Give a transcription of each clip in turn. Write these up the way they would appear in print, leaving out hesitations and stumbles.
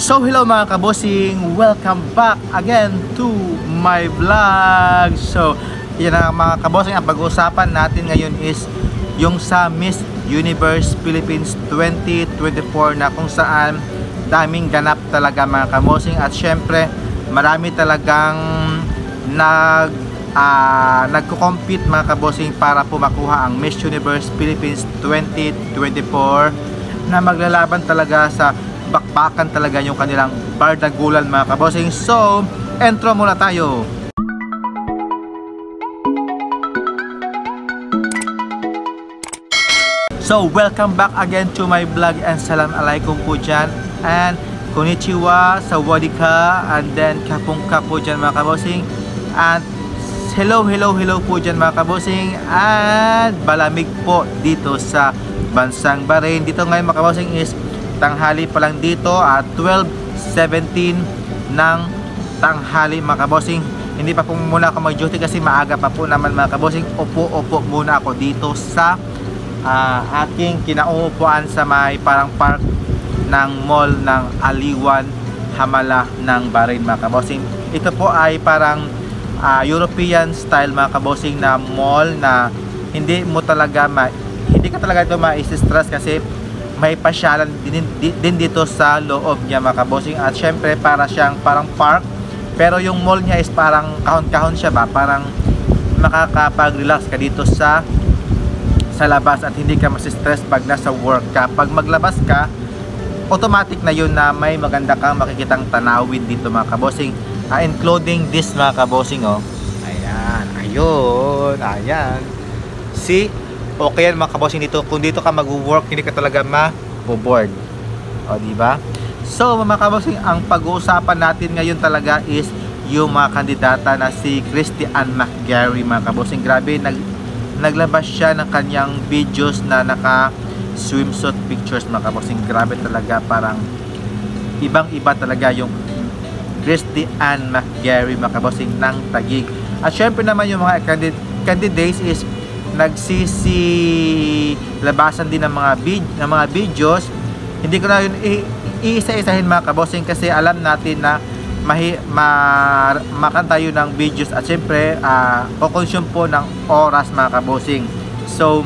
So hello mga kabosing, welcome back again to my vlog. So yan na mga kabosing, ang pag-uusapan natin ngayon is yung sa Miss Universe Philippines 2024 na kung saan daming ganap talaga mga kabosing. At syempre marami talagang nagko-compete mga kabosing para po makuha ang Miss Universe Philippines 2024 na maglalaban talaga sa bakbakan talaga yung kanilang bardagulan mga kabosing. So, intro muna tayo. So, welcome back again to my vlog and salam alaikum po dyan. And konnichiwa, sawadika, and then kapong kapo dyan mga kabosing. And hello po dyan mga kabosing. And balamig po dito sa bansang Bahrain. Dito ngayon mga kabosing is tanghali pa lang dito at 12:17 ng tanghali mga kabosing. Hindi pa po muna ako mag-duty kasi maaga pa po naman mga kabosing. Upo muna ako dito sa aking kinauupuan sa may parang park ng mall ng Aliwan Hamala ng Bahrain mga kabosing. Ito po ay parang European style mga kabosing na mall na hindi ka talaga ito ma-stress kasi may pasyalan din dito sa loob niya mga kabosing. At syempre para siyang parang park, pero yung mall niya is parang kahon-kahon siya ba, parang makakapag-relax ka dito sa labas at hindi ka mas-stress pag nasa work ka. Pag maglabas ka, automatic na yun na may maganda kang makikitang tanawin dito mga kabosing, including this mga kabosing. Oh, ayan, see, okay yan mga kabosing dito. Kung dito ka mag-work, hindi ka talaga ma-board. O, diba? So, mga kabosing, ang pag-uusapan natin ngayon talaga is yung mga kandidata na si Christy Ann McGarry, mga kabosing. Grabe, naglabas siya ng kanyang videos na naka-swimsuit pictures, mga kabosing. Grabe talaga, parang ibang-iba talaga yung Christy Ann McGarry, mga kabosing, ng Taguig. At syempre naman yung mga candidates is nagsisilabasan din ng mga videos. Hindi ko na yun iisa-isahin mga kabosing kasi alam natin na makanta yun ng videos at syempre kukonsume po ng oras mga kabosing. So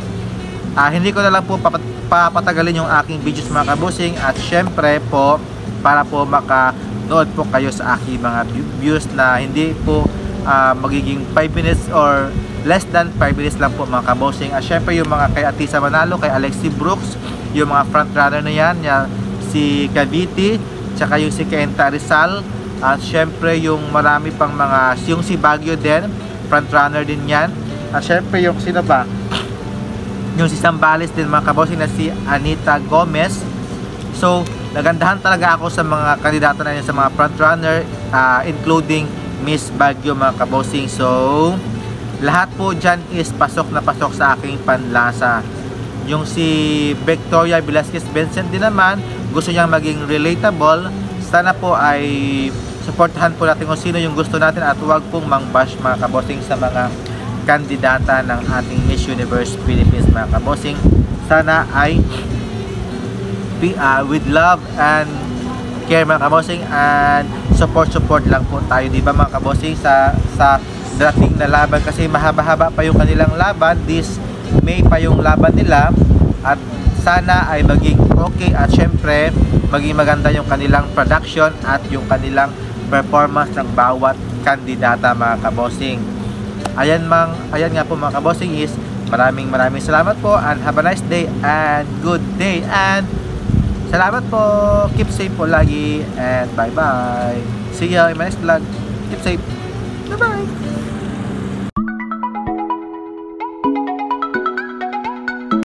hindi ko na lang po papatagalin yung aking videos mga kabosing. At syempre po para po makanood po kayo sa aking mga views na hindi po magiging 5 minutes or less than 5 minutes lang po mga kabosing. At syempre yung mga kay Atisa Manalo, kay Alexi Brooks, yung mga frontrunner na yan, si Cavite, tsaka yung si Kenta Rizal. At syempre yung marami pang yung si Baguio din, frontrunner din yan. At syempre yung sino ba? Yung si Zambales din mga kabosing na si Anita Gomez. So nagandahan talaga ako sa mga kandidato na yan, sa mga frontrunner, including Miss Baguio mga kabosing. So lahat po dyan is pasok na pasok sa aking panlasa. Yung si Victoria Velasquez Vincent din naman, gusto niyang maging relatable. Sana po ay supportahan po natin kung sino yung gusto natin at huwag pong mang-bash mga kabosing sa mga kandidata ng ating Miss Universe Philippines mga kabosing. Sana ay with love and care mga kabosing, and support lang po tayo, di ba mga kabosing, sa dating na laban kasi mahaba-haba pa yung kanilang laban. This May pa yung laban nila at sana ay maging okay at syempre maging maganda yung kanilang production at yung kanilang performance ng bawat kandidata mga kabosing. Ayan nga po mga kabosing is maraming salamat po and have a nice day and good day and salamat po. Keep safe po lagi and bye bye. See you in my next vlog. Keep safe. Bye bye.